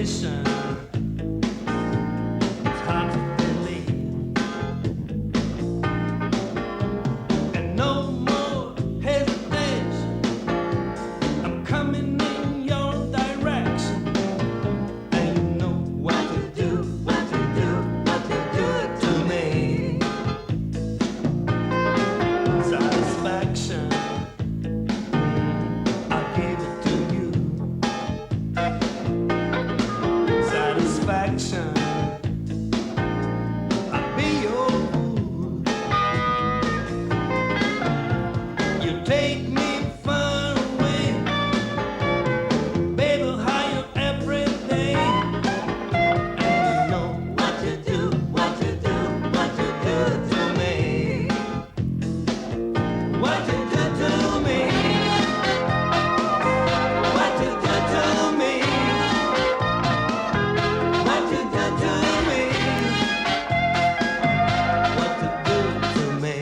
Confrontation. It's hard to believe. And no more hesitation. I'm coming in your direction. And you know what to do, what to do, what to do to me. Satisfaction. I gave it to you. Satisfaction. I'll be your fool. You take me far away, baby, higher every day. And you know what to do, what to do, what to do to me. What to do to me. What to do to me. What to do to me. What to do to me.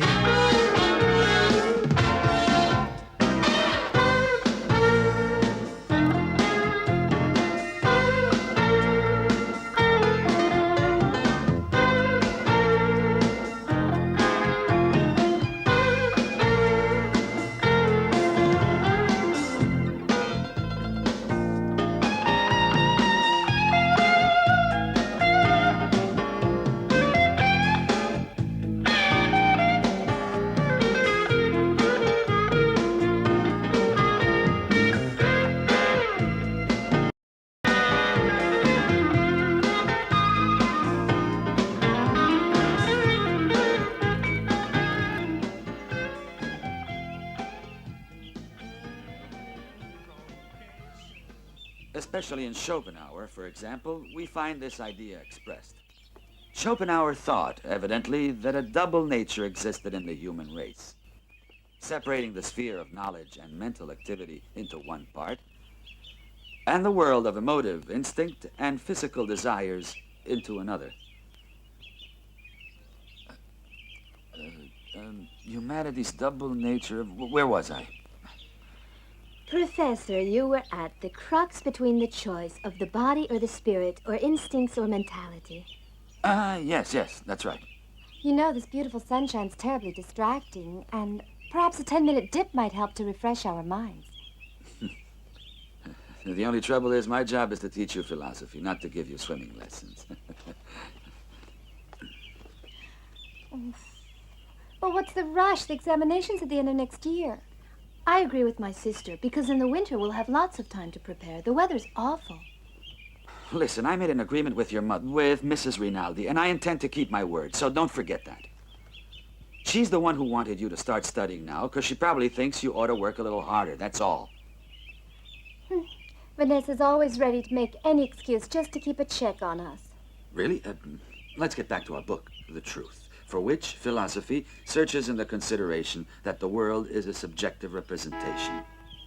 Especially in Schopenhauer, for example, we find this idea expressed. Schopenhauer thought, evidently, that a double nature existed in the human race, separating the sphere of knowledge and mental activity into one part, and the world of emotive instinct and physical desires into another. Humanity's double nature, where was I? Professor, you were at the crux between the choice of the body or the spirit, or instincts or mentality. Yes, that's right. You know, this beautiful sunshine's terribly distracting, and perhaps a 10-minute dip might help to refresh our minds. The only trouble is my job is to teach you philosophy, not to give you swimming lessons. Well, what's the rush? The examination's at the end of next year. I agree with my sister, because in the winter we'll have lots of time to prepare. The weather's awful. Listen, I made an agreement with your mother, with Mrs. Rinaldi, and I intend to keep my word, so don't forget that. She's the one who wanted you to start studying now, because she probably thinks you ought to work a little harder, that's all. Vanessa's always ready to make any excuse just to keep a check on us. Really? Let's get back to our book, The Truth, for which philosophy searches in the consideration that the world is a subjective representation.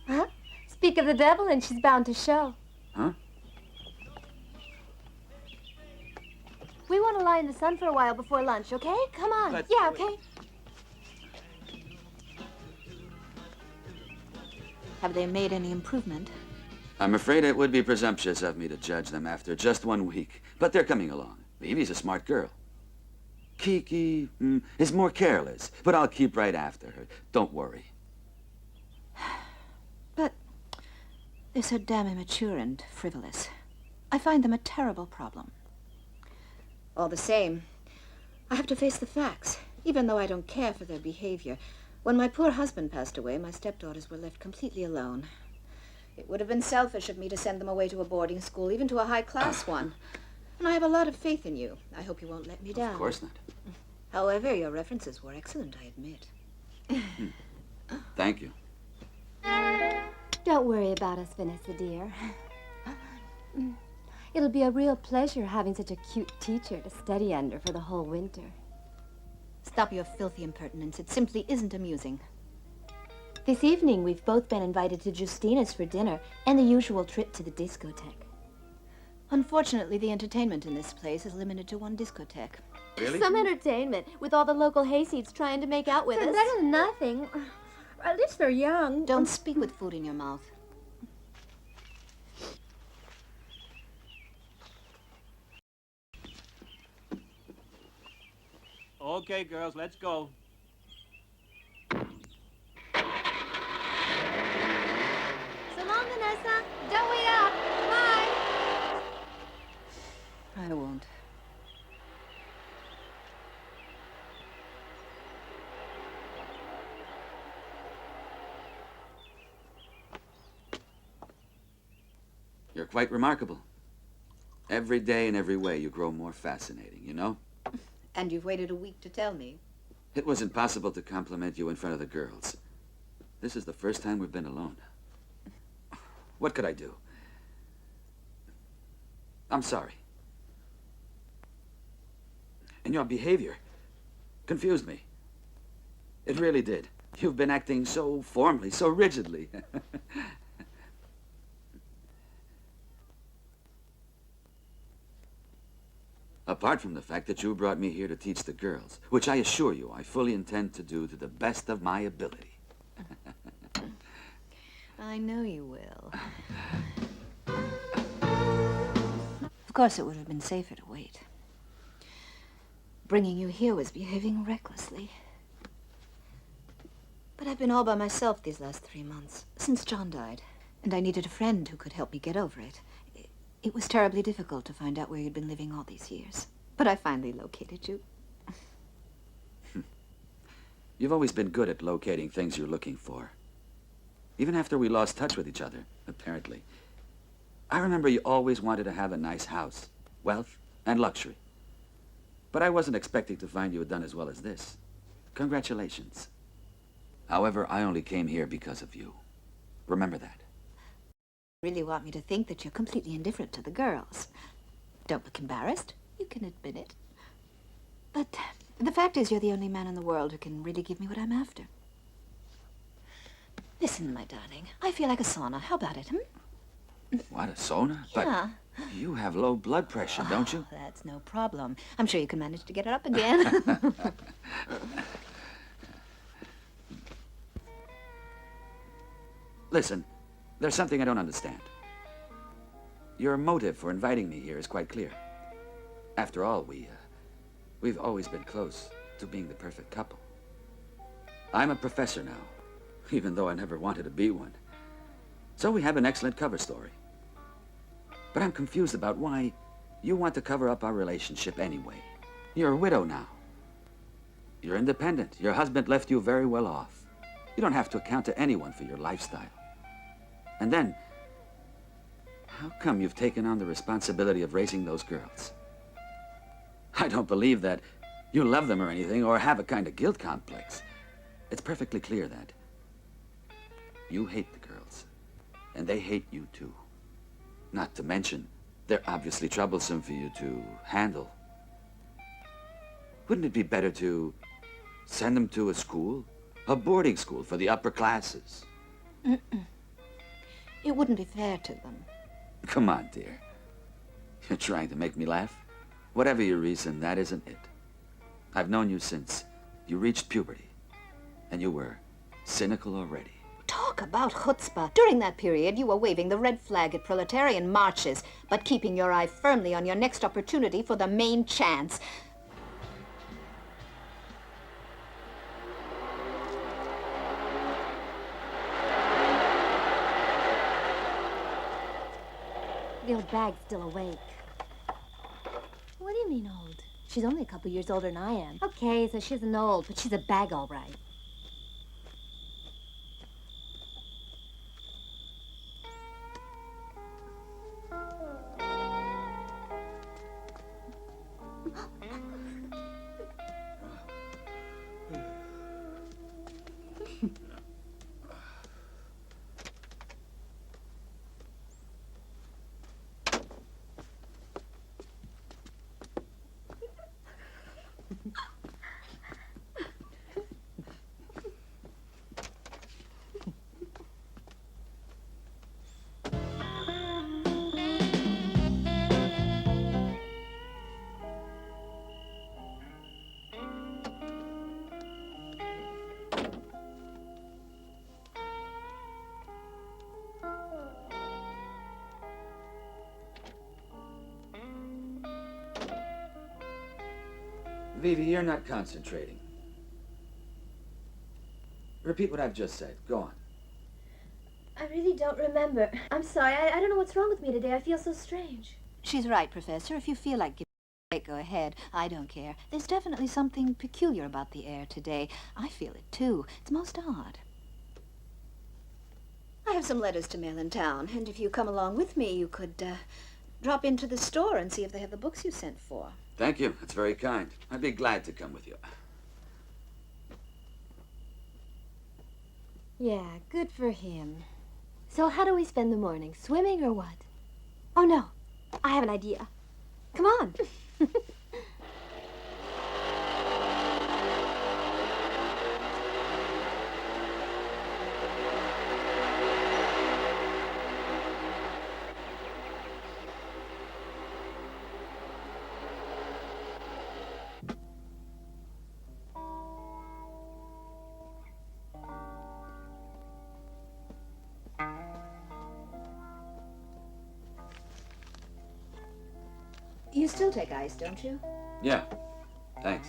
Huh? Speak of the devil and she's bound to show. Huh? We want to lie in the sun for a while before lunch, okay? Come on. But- Yeah, okay? Have they made any improvement? I'm afraid it would be presumptuous of me to judge them after just 1 week, but they're coming along. Vivi's a smart girl. Kiki is more careless, but I'll keep right after her. Don't worry. But they're so damn immature and frivolous. I find them a terrible problem. All the same, I have to face the facts, even though I don't care for their behavior. When my poor husband passed away, my stepdaughters were left completely alone. It would have been selfish of me to send them away to a boarding school, even to a high-class one. And I have a lot of faith in you. I hope you won't let me down. Of course not. However, your references were excellent, I admit. Thank you. Don't worry about us, Vanessa, dear. It'll be a real pleasure having such a cute teacher to study under for the whole winter. Stop your filthy impertinence. It simply isn't amusing. This evening, we've both been invited to Justina's for dinner and the usual trip to the discotheque. Unfortunately, the entertainment in this place is limited to one discotheque. Really? Some entertainment with all the local hayseeds trying to make out with us. Better than nothing. At least they're young. Don't speak with food in your mouth. Okay, girls, let's go. So long, Vanessa. Don't wait up. Bye. I won't. You're quite remarkable. Every day in every way you grow more fascinating, you know? And you've waited a week to tell me. It was impossible to compliment you in front of the girls. This is the first time we've been alone. What could I do? I'm sorry. And your behavior confused me. It really did. You've been acting so formally, so rigidly. Apart from the fact that you brought me here to teach the girls, which I assure you I fully intend to do to the best of my ability. I know you will. Of course, it would have been safer to wait. Bringing you here was behaving recklessly. But I've been all by myself these last 3 months, since John died. And I needed a friend who could help me get over it. It was terribly difficult to find out where you'd been living all these years. But I finally located you. You've always been good at locating things you're looking for. Even after we lost touch with each other, apparently. I remember you always wanted to have a nice house, wealth, and luxury. But I wasn't expecting to find you had done as well as this. Congratulations. However, I only came here because of you. Remember that. You really want me to think that you're completely indifferent to the girls. Don't look embarrassed. You can admit it. But the fact is you're the only man in the world who can really give me what I'm after. Listen, my darling, I feel like a sauna. How about it, What, a sauna? Yeah. But you have low blood pressure, don't you? That's no problem. I'm sure you can manage to get it up again. Listen, there's something I don't understand. Your motive for inviting me here is quite clear. After all, we've always been close to being the perfect couple. I'm a professor now, even though I never wanted to be one. So we have an excellent cover story. But I'm confused about why you want to cover up our relationship anyway. You're a widow now. You're independent. Your husband left you very well off. You don't have to account to anyone for your lifestyle. And then, how come you've taken on the responsibility of raising those girls? I don't believe that you love them or anything, or have a kind of guilt complex. It's perfectly clear that you hate the girls, and they hate you too. Not to mention, they're obviously troublesome for you to handle. Wouldn't it be better to send them to a school? A boarding school for the upper classes? It wouldn't be fair to them. Come on, dear. You're trying to make me laugh? Whatever your reason, that isn't it. I've known you since you reached puberty, and you were cynical already. Talk about chutzpah. During that period, you were waving the red flag at proletarian marches, but keeping your eye firmly on your next opportunity for the main chance. The old bag's still awake. What do you mean old? She's only a couple years older than I am. Okay, so she isn't old, but she's a bag all right. Vivi, you're not concentrating. Repeat what I've just said. Go on. I really don't remember. I'm sorry. I don't know what's wrong with me today. I feel so strange. She's right, Professor. If you feel like giving a break, go ahead. I don't care. There's definitely something peculiar about the air today. I feel it, too. It's most odd. I have some letters to mail in town, and if you come along with me, you could, drop into the store and see if they have the books you sent for. Thank you. That's very kind. I'd be glad to come with you. Yeah, good for him. So how do we spend the morning? Swimming or what? Oh, no. I have an idea. Come on. You still take ice, don't you? Yeah. Thanks.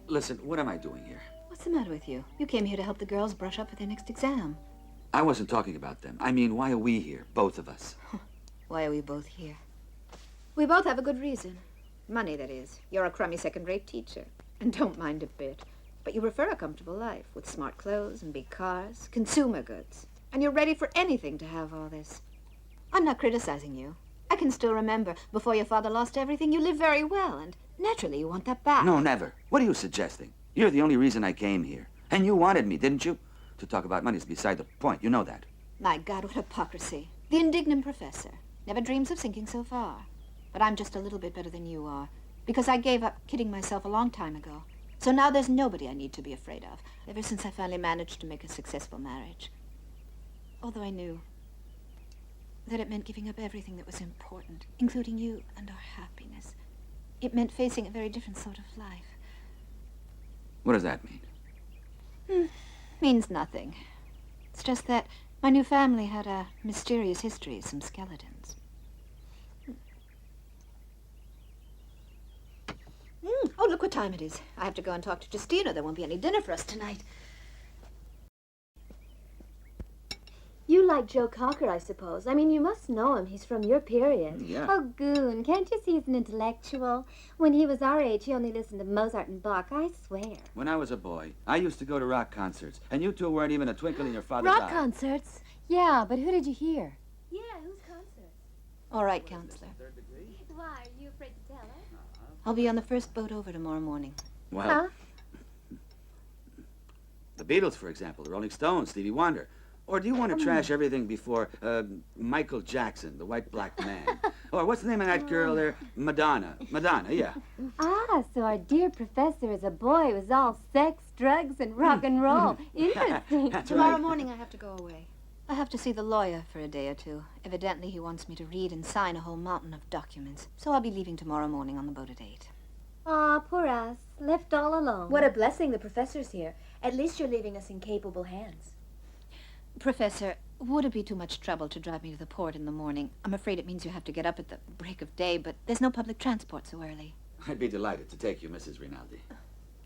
Listen, what am I doing here? What's the matter with you? You came here to help the girls brush up for their next exam. I wasn't talking about them. I mean, why are we here, both of us? Why are we both here? We both have a good reason. Money, that is. You're a crummy second-rate teacher, and don't mind a bit. But you prefer a comfortable life, with smart clothes and big cars, consumer goods. And you're ready for anything to have all this. I'm not criticizing you. I can still remember, before your father lost everything, you lived very well, and naturally you want that back. No, never. What are you suggesting? You're the only reason I came here. And you wanted me, didn't you? To talk about money is beside the point. You know that. My God, what hypocrisy. The indignant professor never dreams of sinking so far. But I'm just a little bit better than you are, because I gave up kidding myself a long time ago. So now there's nobody I need to be afraid of, ever since I finally managed to make a successful marriage. Although I knew that it meant giving up everything that was important, including you and our happiness. It meant facing a very different sort of life. What does that mean? Means nothing. It's just that my new family had a mysterious history, some skeletons. Oh, look what time it is. I have to go and talk to Justina. There won't be any dinner for us tonight. You like Joe Cocker, I suppose. I mean, you must know him. He's from your period. Yeah. Oh, Goon, can't you see he's an intellectual? When he was our age, he only listened to Mozart and Bach, I swear. When I was a boy, I used to go to rock concerts, and you two weren't even a twinkle in your father's Rock eye. concerts? Yeah, but who did you hear? Yeah, whose concert? All right, Counselor. Why, are you afraid to tell us? I'll be on the first boat over tomorrow morning. Well, Huh? the Beatles, for example, the Rolling Stones, Stevie Wonder. Or do you want to trash everything before Michael Jackson, the white-black man? Or what's the name of that girl there? Madonna. Madonna, yeah. Ah, so our dear professor as a boy was all sex, drugs, and rock and roll. Interesting. That's Tomorrow right. morning I have to go away. I have to see the lawyer for a day or two. Evidently he wants me to read and sign a whole mountain of documents. So I'll be leaving tomorrow morning on the boat at 8. Aw, poor us. Left all alone. What a blessing the professor's here. At least you're leaving us in capable hands. Professor, would it be too much trouble to drive me to the port in the morning? I'm afraid it means you have to get up at the break of day, but there's no public transport so early. I'd be delighted to take you, Mrs. Rinaldi.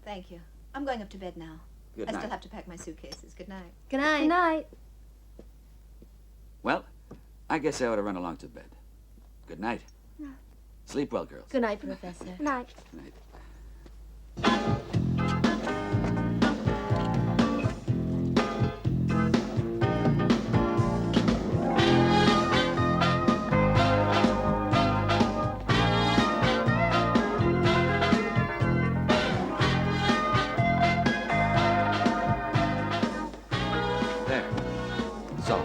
Thank you. I'm going up to bed now. Good I night. still have to pack my suitcases. Good night. Good night. Good night. Well, I guess I ought to run along to bed. Good night. Sleep well, girls. Good night, Professor. Good night. Good night. There. So.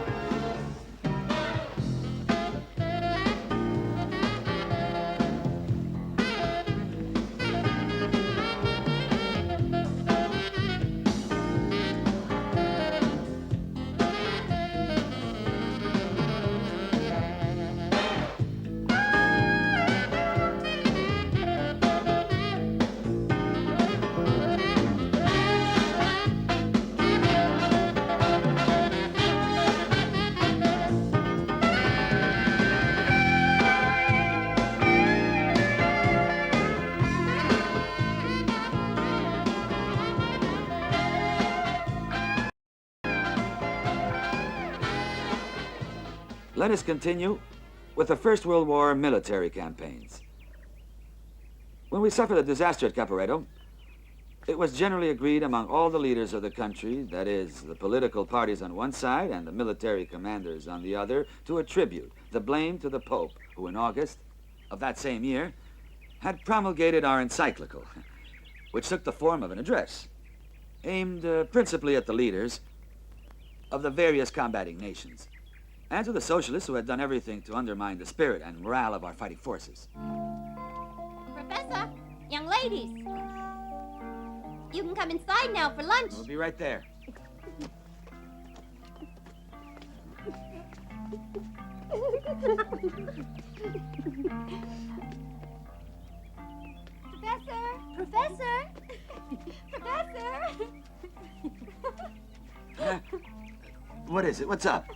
Let us continue with the First World War military campaigns. When we suffered the disaster at Caporetto, it was generally agreed among all the leaders of the country, that is, the political parties on one side and the military commanders on the other, to attribute the blame to the Pope, who in August of that same year had promulgated our encyclical, which took the form of an address, aimed principally at the leaders of the various combating nations, and to the socialists who had done everything to undermine the spirit and morale of our fighting forces. Professor, young ladies, you can come inside now for lunch. We'll be right there. Professor! Professor! What is it? What's up?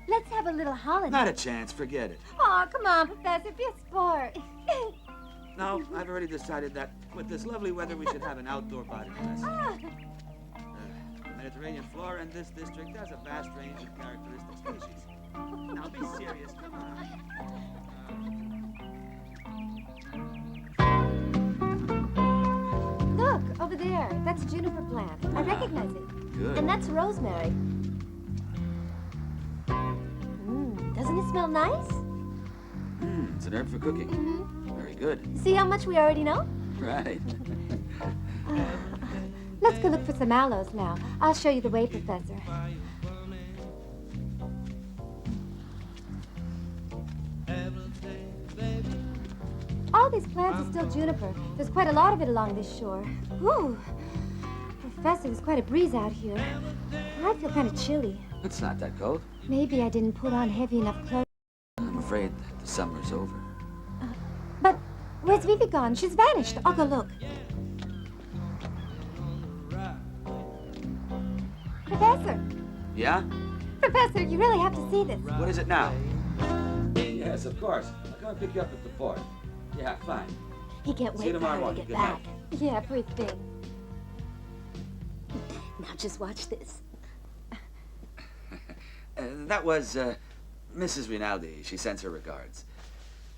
Let's have a little holiday. Not a chance. Forget it. Oh, come on, Professor. Be a sport. No, I've already decided that with this lovely weather, we should have an outdoor body lesson. The Mediterranean flora in this district has a vast range of characteristic species. Now, be serious. Come on. Look, over there. That's a juniper plant. I recognize it. Good. And that's rosemary. Doesn't it smell nice? It's an herb for cooking. Very good. See how much we already know? Right. Let's go look for some aloes now. I'll show you the way, Professor. All these plants are still juniper. There's quite a lot of it along this shore. Ooh, Professor, there's quite a breeze out here. I feel kind of chilly. It's not that cold. Maybe I didn't put on heavy enough clothes. I'm afraid that the summer's over. But where's Vivi gone? She's vanished. I'll go look. Professor! Yeah? Professor, you really have to see this. What is it now? Yes, of course. I'll come and pick you up at the port. Yeah, fine. He can't See wait you for tomorrow her to morning. get Good back. night. Yeah, poor thing. Now just watch this. That was Mrs. Rinaldi. She sends her regards.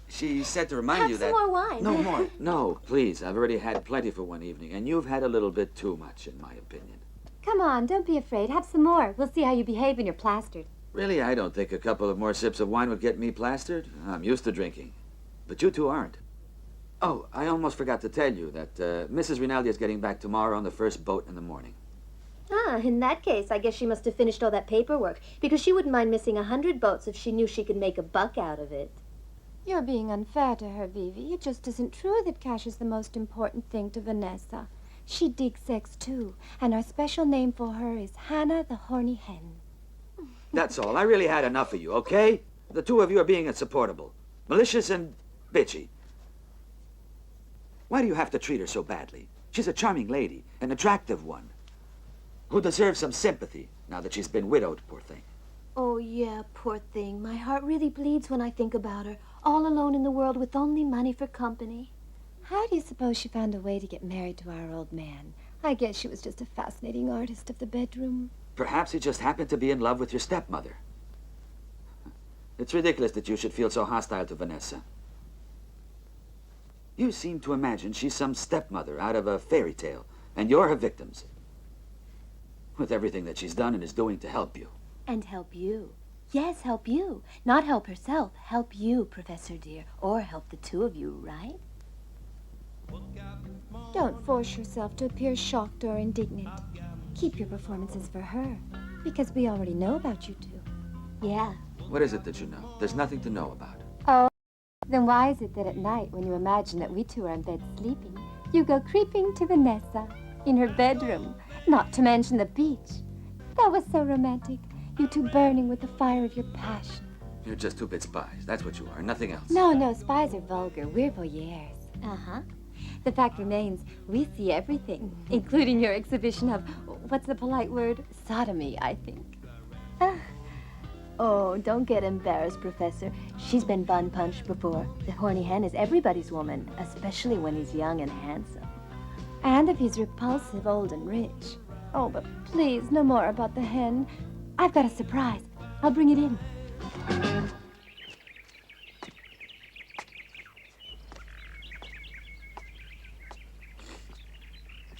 She said to remind Have you some that... more wine. No more. No, please. I've already had plenty for one evening, and you've had a little bit too much, in my opinion. Come on, don't be afraid. Have some more. We'll see how you behave when you're plastered. Really, I don't think a couple of more sips of wine would get me plastered. I'm used to drinking. But you two aren't. Oh, I almost forgot to tell you that Mrs. Rinaldi is getting back tomorrow on the first boat in the morning. Ah, in that case, I guess she must have finished all that paperwork, because she wouldn't mind missing 100 boats if she knew she could make a buck out of it. You're being unfair to her, Vivi. It just isn't true that cash is the most important thing to Vanessa. She digs sex, too, and our special name for her is Hannah the Horny Hen. That's all. I really had enough of you, okay? The two of you are being insupportable. Malicious and bitchy. Why do you have to treat her so badly? She's a charming lady, an attractive one, who deserves some sympathy now that she's been widowed, poor thing. Oh, yeah, poor thing. My heart really bleeds when I think about her, all alone in the world with only money for company. How do you suppose she found a way to get married to our old man? I guess she was just a fascinating artist of the bedroom. Perhaps he just happened to be in love with your stepmother. It's ridiculous that you should feel so hostile to Vanessa. You seem to imagine she's some stepmother out of a fairy tale, and you're her victims. With everything that she's done and is doing to help you. And help you. Yes, help you. Not help herself. Help you, Professor dear. Or help the two of you, right? Don't force yourself to appear shocked or indignant. Keep your performances for her, because we already know about you two. Yeah. What is it that you know? There's nothing to know about. Oh, then why is it that at night, when you imagine that we two are in bed sleeping, you go creeping to Vanessa in her bedroom, not to mention the beach? That was so romantic, you two burning with the fire of your passion. You're just two-bit spies. That's what you are, nothing else. No, spies are vulgar. We're voyeurs. Uh-huh. The fact remains, we see everything, including your exhibition of, what's the polite word? Sodomy, I think. Oh, don't get embarrassed, Professor. She's been bun punched before. The horny hen is everybody's woman, especially when he's young and handsome. And if he's repulsive, old and rich. Oh, but please, no more about the hen. I've got a surprise. I'll bring it in.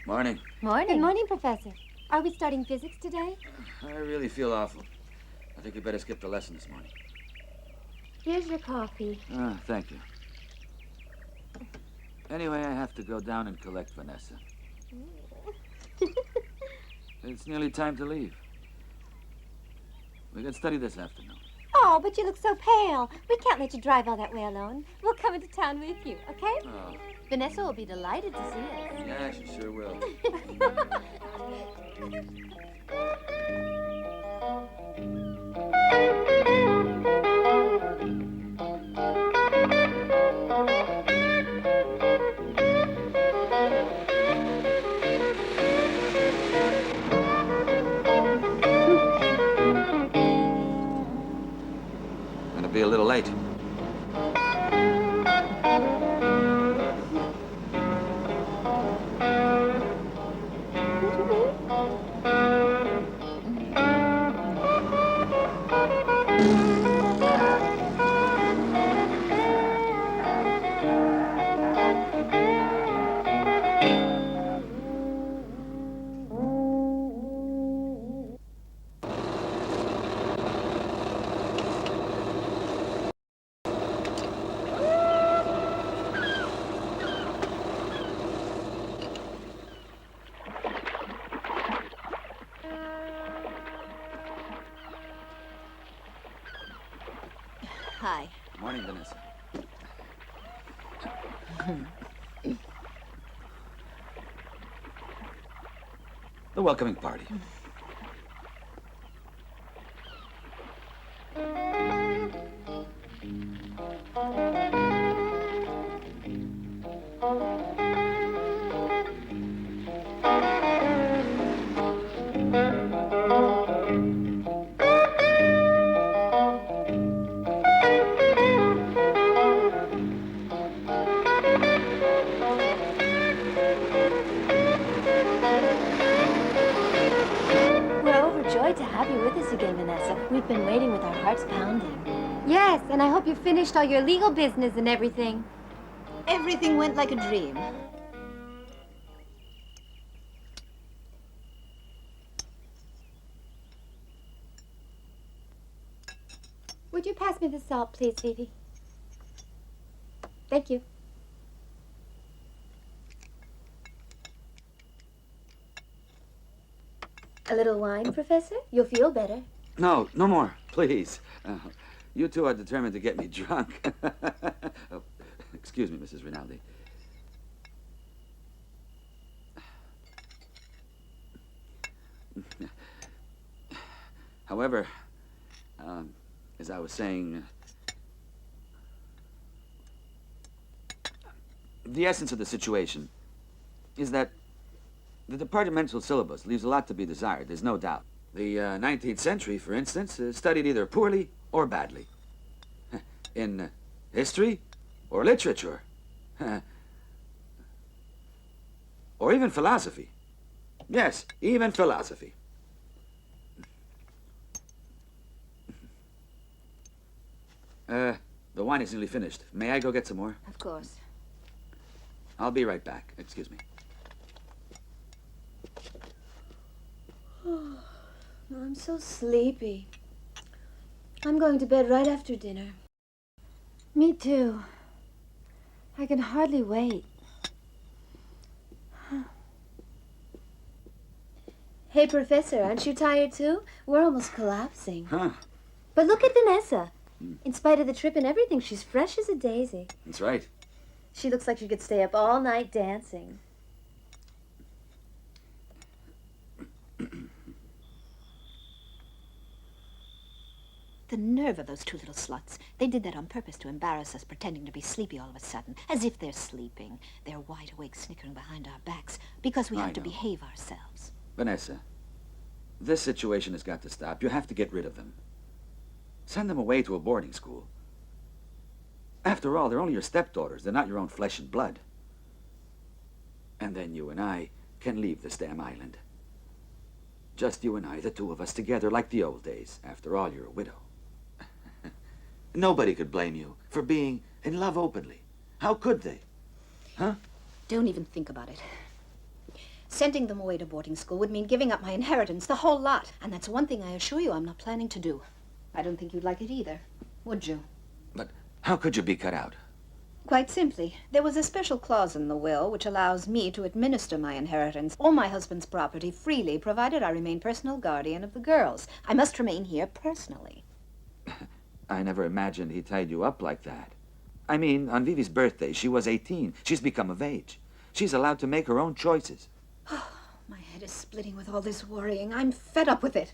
Morning. Good Morning. morning, Professor. Are we starting physics today? I really feel awful. I think we better skip the lesson this morning. Here's your coffee. Ah, thank you. Anyway, I have to go down and collect Vanessa. It's nearly time to leave. We can study this afternoon. Oh, but you look so pale. We can't let you drive all that way alone. We'll come into town with you, okay? Oh, Vanessa will be delighted to see us. yeah, she sure will. Gonna be a little late. Hi. Morning, Vanessa. The welcoming party. We're overjoyed to have you with us again, Vanessa. We've been waiting with our hearts pounding. Yes, and I hope you finished all your legal business and everything. Everything went like a dream. Would you pass me the salt, please, Phoebe? Thank you. A little wine, Professor? You'll feel better. No, no more, please. You two are determined to get me drunk. Oh, excuse me, Mrs. Rinaldi. However, as I was saying, the essence of the situation is that the departmental syllabus leaves a lot to be desired, there's no doubt. The 19th century, for instance, is studied either poorly or badly. In history or literature, or even philosophy. Yes, even philosophy. The wine is nearly finished. May I go get some more? Of course. I'll be right back. Excuse me. I'm so sleepy. I'm going to bed right after dinner. Me too. I can hardly wait. Hey, Professor, aren't you tired too? We're almost collapsing. Huh, But look at Vanessa. In spite of the trip and everything, she's fresh as a daisy. that's right. She looks like she could stay up all night dancing. The nerve of those two little sluts. They did that on purpose to embarrass us, pretending to be sleepy all of a sudden. As if they're sleeping. They're wide awake, snickering behind our backs, because we I have to know. behave ourselves. Vanessa, this situation has got to stop. You have to get rid of them. Send them away to a boarding school. After all, they're only your stepdaughters. They're not your own flesh and blood. And then you and I can leave this damn island. Just you and I, the two of us together, like the old days. After all, you're a widow. Nobody could blame you for being in love openly. How could they? Huh? Don't even think about it. Sending them away to boarding school would mean giving up my inheritance, the whole lot. And that's one thing I assure you I'm not planning to do. I don't think you'd like it either, would you? But how could you be cut out? Quite simply, there was a special clause in the will which allows me to administer my inheritance or my husband's property freely, provided I remain personal guardian of the girls. I must remain here personally. I never imagined he tied you up like that. I mean, on Vivi's birthday, she was 18. She's become of age. She's allowed to make her own choices. My head is splitting with all this worrying. I'm fed up with it.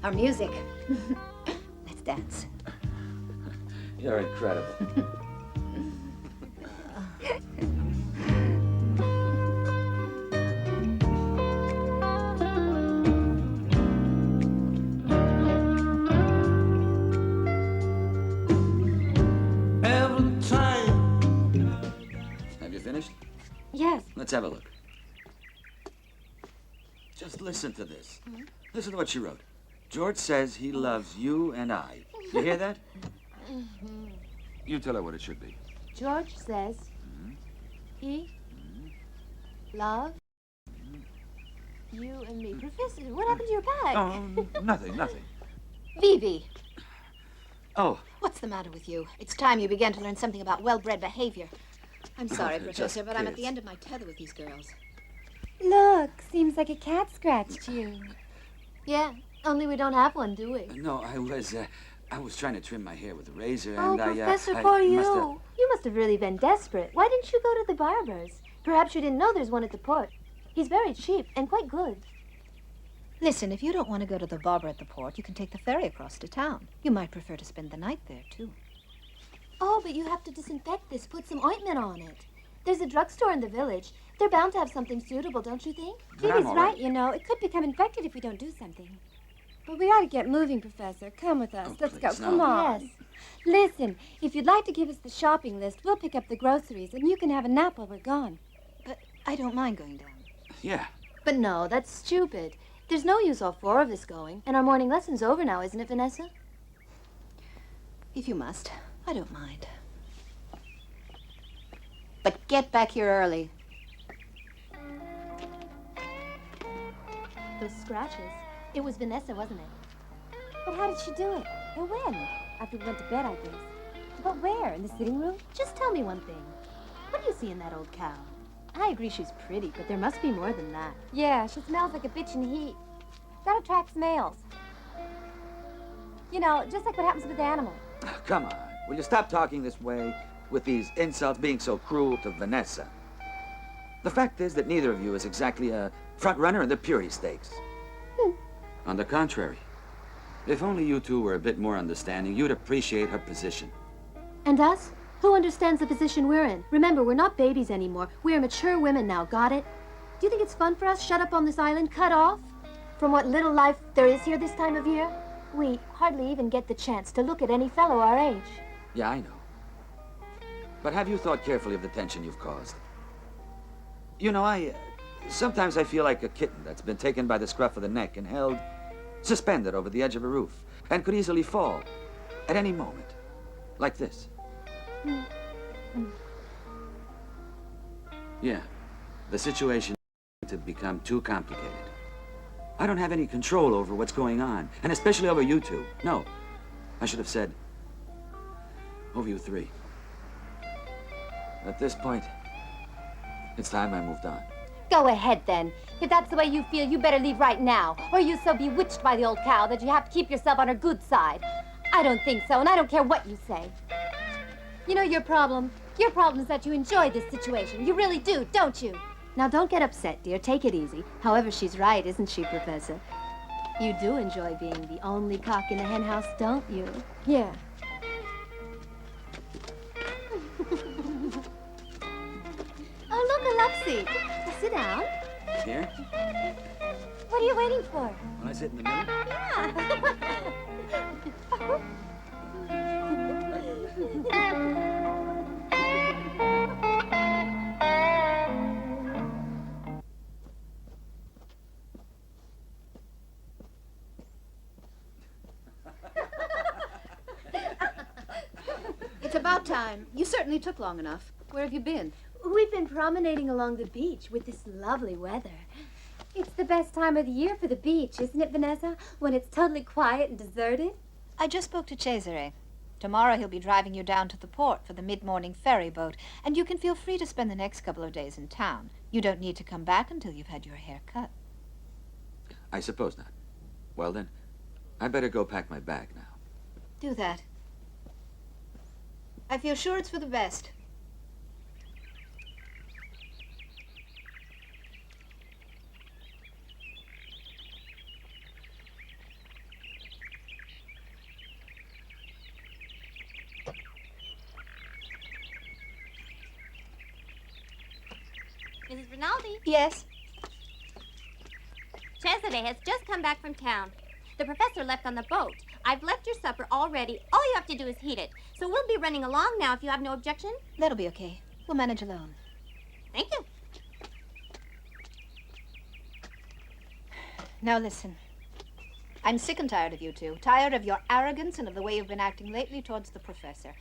Our music. Let's dance. You're incredible. Every time. Have you finished? Yes. Let's have a look. Just listen to this. Listen to what she wrote. George says he loves you and I. You hear that? You tell her what it should be. George says he loves you and me. Professor, what happened to your bag? Oh, nothing. Vivi, Oh, what's the matter with you? It's time you began to learn something about well-bred behavior. I'm sorry, Just Professor, but I'm at kids. the end of my tether with these girls. Look, seems like a cat scratched you. Yeah, only we don't have one, do we? no, I was trying to trim my hair with a razor Oh, and Professor, I poor you. must have- You must have really been desperate. Why didn't you go to the barber's? Perhaps you didn't know there's one at the port. He's very cheap and quite good. Listen, if you don't want to go to the barber at the port, you can take the ferry across to town. You might prefer to spend the night there, too. Oh, but you have to disinfect this, put some ointment on it. There's a drugstore in the village. They're bound to have something suitable, don't you think? But I'm Phoebe's all right, you know. It could become infected if we don't do something. But we ought to get moving, Professor. Come with us. Oh, Let's go. please, Come no. on. Yes. Listen, if you'd like to give us the shopping list, we'll pick up the groceries, and you can have a nap while we're gone. But I don't mind going down. Yeah. But no, that's stupid. There's no use all four of us going. And our morning lesson's over now, isn't it, Vanessa? If you must, I don't mind. But get back here early. Those scratches. It was Vanessa, wasn't it? But how did she do it? And when? After we went to bed, I guess. But where? In the sitting room? Just tell me one thing. What do you see in that old cow? I agree she's pretty, but there must be more than that. Yeah, she smells like a bitch in heat. That attracts males. You know, just like what happens with animals. Oh, come on. Will you stop talking this way with these insults being so cruel to Vanessa? The fact is that neither of you is exactly a front runner in the Puri Stakes. On the contrary, if only you two were a bit more understanding, you'd appreciate her position. And us? Who understands the position we're in? Remember, we're not babies anymore. We're mature women now, got it? Do you think it's fun for us shut up on this island, cut off from what little life there is here this time of year? We hardly even get the chance to look at any fellow our age. Yeah, I know. But have you thought carefully of the tension you've caused? You know, sometimes I feel like a kitten that's been taken by the scruff of the neck and held suspended over the edge of a roof and could easily fall at any moment, like this. Yeah, the situation to become too complicated. I don't have any control over what's going on, and especially over you two. No, I should have said over you three. At this point, it's time I moved on. Go ahead, then. If that's the way you feel, you better leave right now. Or you're so bewitched by the old cow that you have to keep yourself on her good side. I don't think so, and I don't care what you say. You know your problem? Your problem is that you enjoy this situation. You really do, don't you? Now, don't get upset, dear. Take it easy. However, she's right, isn't she, Professor? You do enjoy being the only cock in the hen house, don't you? Yeah. Oh, look, a love seat. Sit down. Here? What are you waiting for? When I sit in the middle? time. You certainly took long enough. Where have you been? We've been promenading along the beach with this lovely weather. It's the best time of the year for the beach, isn't it, Vanessa? When it's totally quiet and deserted. I just spoke to Cesare. Tomorrow he'll be driving you down to the port for the mid-morning ferry boat, and you can feel free to spend the next couple of days in town. You don't need to come back until you've had your hair cut. I suppose not. Well then, I better go pack my bag now. Do that. I feel sure it's for the best. Mrs. Rinaldi, Yes? Cesare has just come back from town. The professor left on the boat. I've left your supper all ready. All you have to do is heat it. So we'll be running along now if you have no objection. That'll be okay. We'll manage alone. Thank you. Now listen. I'm sick and tired of you two. Tired of your arrogance and of the way you've been acting lately towards the professor.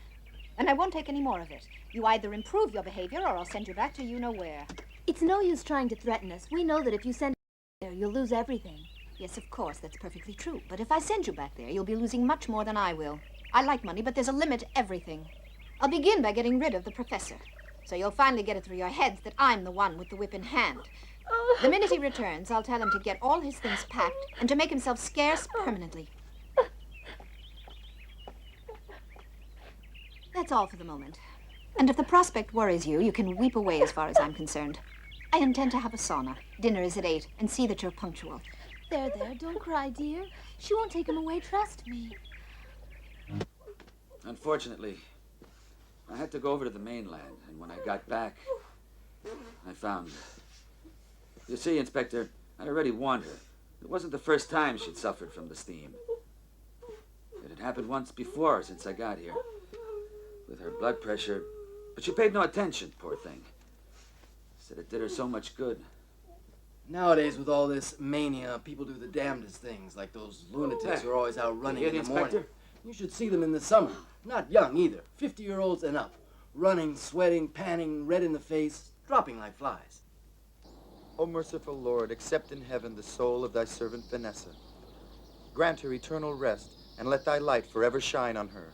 And I won't take any more of it. You either improve your behavior or I'll send you back to you-know-where. It's no use trying to threaten us. We know that if you send there, you'll lose everything. Yes, of course, that's perfectly true. But if I send you back there, you'll be losing much more than I will. I like money, but there's a limit to everything. I'll begin by getting rid of the professor. So you'll finally get it through your heads that I'm the one with the whip in hand. The minute he returns, I'll tell him to get all his things packed and to make himself scarce permanently. That's all for the moment. And if the prospect worries you, you can weep away as far as I'm concerned. I intend to have a sauna. Dinner is at 8, and see that you're punctual. There, don't cry, dear. She won't take him away, trust me. Unfortunately, I had to go over to the mainland, and when I got back, I found... You see, Inspector, I already warned her. It wasn't the first time she'd suffered from the steam. It had happened once before since I got here, with her blood pressure, but she paid no attention, poor thing. Said it did her so much good. Nowadays, with all this mania, people do the damnedest things, like those lunatics who are always out running You hear in the the morning. Inspector? You should see them in the summer. Not young either. 50-year-olds and up. Running, sweating, panting, red in the face, dropping like flies. O merciful Lord, accept in heaven the soul of thy servant Vanessa. Grant her eternal rest, and let thy light forever shine on her.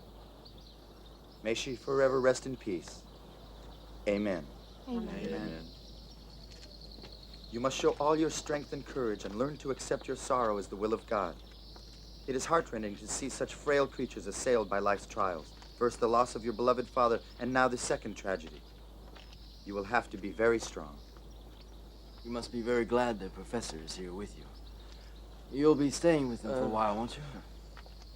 May she forever rest in peace. Amen. Amen. You must show all your strength and courage and learn to accept your sorrow as the will of God. It is heartrending to see such frail creatures assailed by life's trials. First the loss of your beloved father, and now the second tragedy. You will have to be very strong. You must be very glad the professor is here with you. You'll be staying with him for a while, won't you?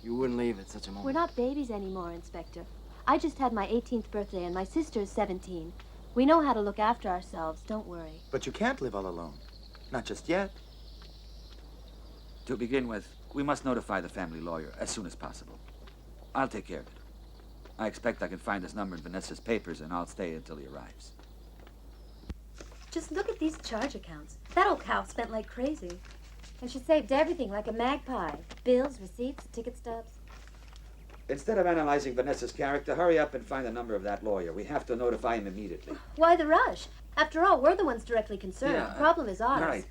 You wouldn't leave at such a moment. We're not babies anymore, Inspector. I just had my 18th birthday, and my sister is 17. We know how to look after ourselves, don't worry. But you can't live all alone. Not just yet. To begin with, we must notify the family lawyer as soon as possible. I'll take care of it. I expect I can find his number in Vanessa's papers, and I'll stay until he arrives. Just look at these charge accounts. That old cow spent like crazy. And she saved everything like a magpie. Bills, receipts, ticket stubs. Instead of analyzing Vanessa's character, hurry up and find the number of that lawyer. We have to notify him immediately. Why the rush? After all, we're the ones directly concerned. Yeah, The problem is ours. All right.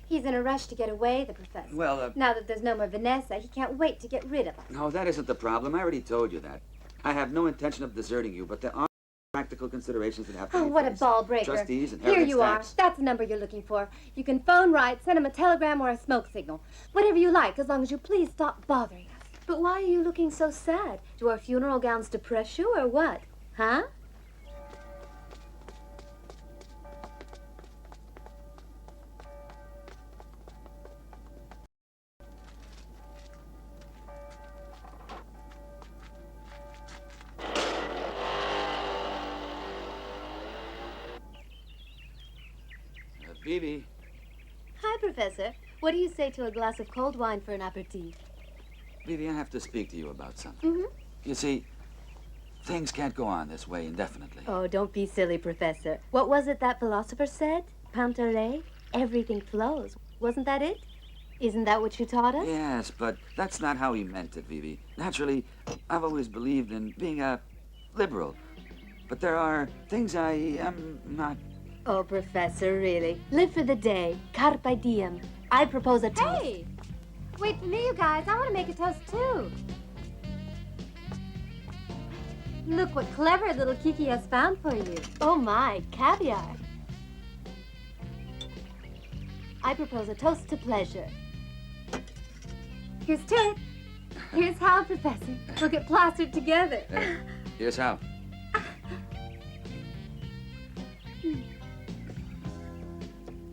He's in a rush to get away, the professor. Well, Now that there's no more Vanessa, he can't wait to get rid of her. no, that isn't the problem. I already told you that. I have no intention of deserting you, but there are practical considerations that have to Oh, be what a faced. ball breaker. Trustees, Here inheritance you are. tax. That's the number you're looking for. You can phone, write, send him a telegram or a smoke signal. Whatever you like, as long as you please stop bothering us. But why are you looking so sad? Do our funeral gowns depress you, or what? Huh? Vivi, Hi, Professor. What do you say to a glass of cold wine for an aperitif? Vivi, I have to speak to you about something. You see, things can't go on this way indefinitely. Oh, don't be silly, Professor. What was it that philosopher said? Pantalé? Everything flows. Wasn't that it? Isn't that what you taught us? Yes, but that's not how he meant it, Vivi. Naturally, I've always believed in being a liberal, But there are things I am not... Oh, Professor, really. Live for the day. Carpe diem. I propose a toast. Hey! Wait for me, you guys. I want to make a toast, too. Look what clever little Kiki has found for you. Oh, my. Caviar. I propose a toast to pleasure. Here's to it. Here's how, Professor. We'll get plastered together. Here's how.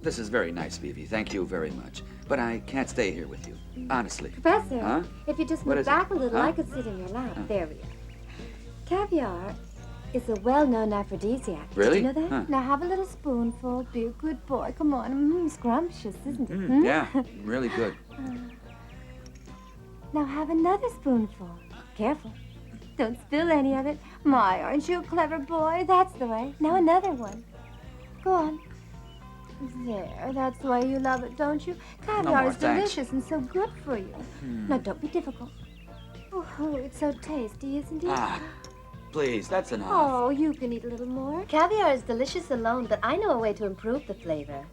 This is very nice, Vivi. Thank you very much. But I can't stay here with you. Honestly. Professor, Huh? if you just What move is it? back a little, Huh? I could sit in your lap. There we are. Caviar is a well-known aphrodisiac. Really? Did you know that? Huh. Now have a little spoonful. Be a good boy. Come on. Scrumptious, isn't it? Yeah, really good. Now have another spoonful. Careful. Don't spill any of it. My, aren't you a clever boy? That's the way. Now another one. Go on. There, that's the way you love it, don't you? Caviar more, is thanks. delicious and so good for you. Now don't be difficult. Oh, it's so tasty, isn't it? Ah, please, that's enough. Oh, you can eat a little more. Caviar is delicious alone, but I know a way to improve the flavor.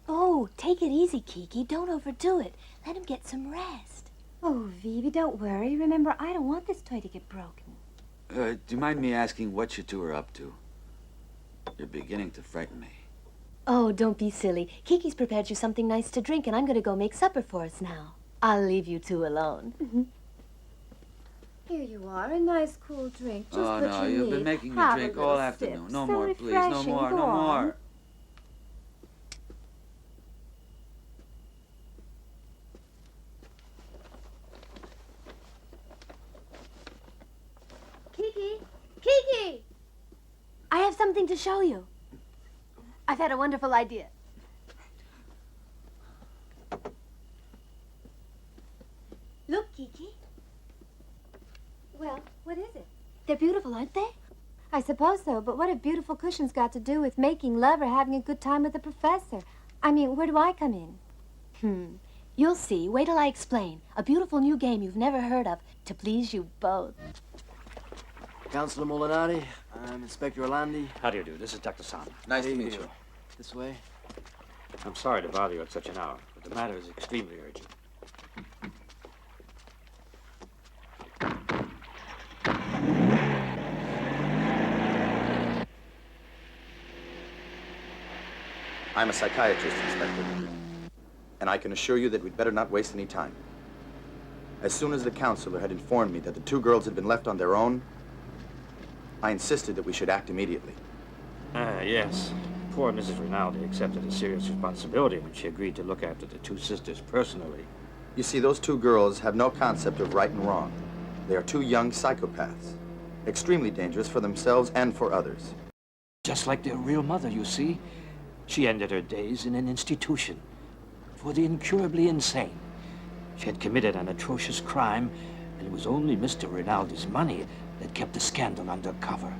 Oh, take it easy, Kiki. Don't overdo it. Let him get some rest. Oh, Vivi, don't worry. Remember, I don't want this toy to get broken. Do you mind me asking what you two are up to? You're beginning to frighten me. Oh, don't be silly. Kiki's prepared you something nice to drink, and I'm going to go make supper for us now. I'll leave you two alone. Here you are, a nice cool drink. Just Oh, what no, you you've need. been making me Have a drink little all sip. afternoon. No So more, please. No refreshing. more, Go no on. more. Kiki! Kiki! I have something to show you. I've had a wonderful idea. Look, Kiki. Well, what is it? They're beautiful, aren't they? I suppose so, but what have beautiful cushions got to do with making love or having a good time with the professor? I mean, where do I come in? You'll see. Wait till I explain. A beautiful new game you've never heard of to please you both. Counselor Molinari, I'm Inspector Orlandi. How do you do? This is Dr. Sana. Nice Hey, to meet you. This way. I'm sorry to bother you at such an hour, but the matter is extremely urgent. I'm a psychiatrist, Inspector. And I can assure you that we'd better not waste any time. As soon as the counselor had informed me that the two girls had been left on their own, I insisted that we should act immediately. Yes. Poor Mrs. Rinaldi accepted a serious responsibility when she agreed to look after the two sisters personally. You see, those two girls have no concept of right and wrong. They are two young psychopaths, extremely dangerous for themselves and for others. Just like their real mother, you see. She ended her days in an institution for the incurably insane. She had committed an atrocious crime, and it was only Mr. Rinaldi's money that kept the scandal under cover.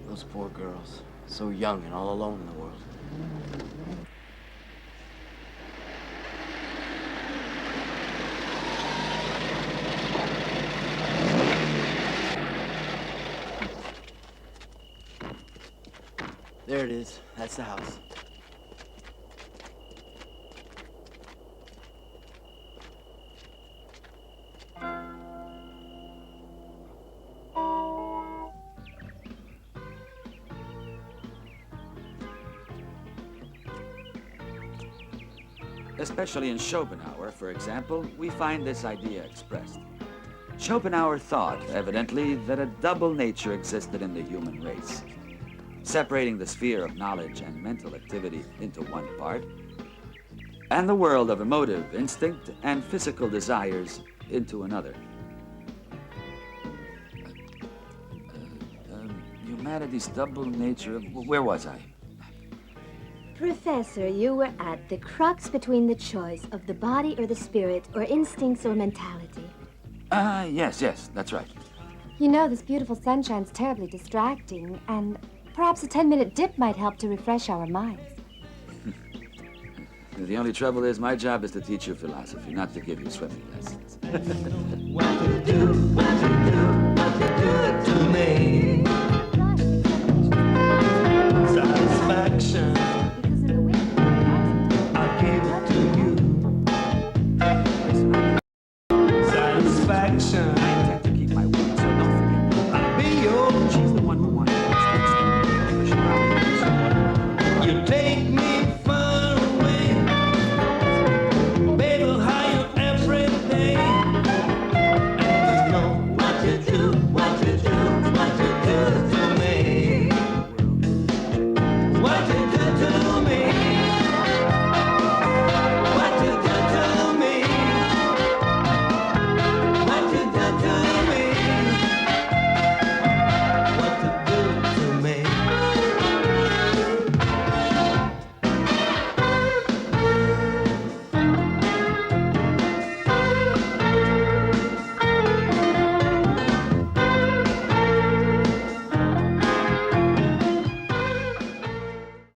Those poor girls. So young and all alone in the world. There it is. That's the house. Especially in Schopenhauer, for example, we find this idea expressed. Schopenhauer thought, evidently, that a double nature existed in the human race, separating the sphere of knowledge and mental activity into one part, and the world of emotive instinct and physical desires into another. Humanity's double nature, where was I? Professor, you were at the crux between the choice of the body or the spirit, or instincts or mentality. Yes, that's right. You know, this beautiful sunshine's terribly distracting, and perhaps a 10-minute dip might help to refresh our minds. The only trouble is my job is to teach you philosophy, not to give you swimming lessons. What to do, what to do, what to do to me.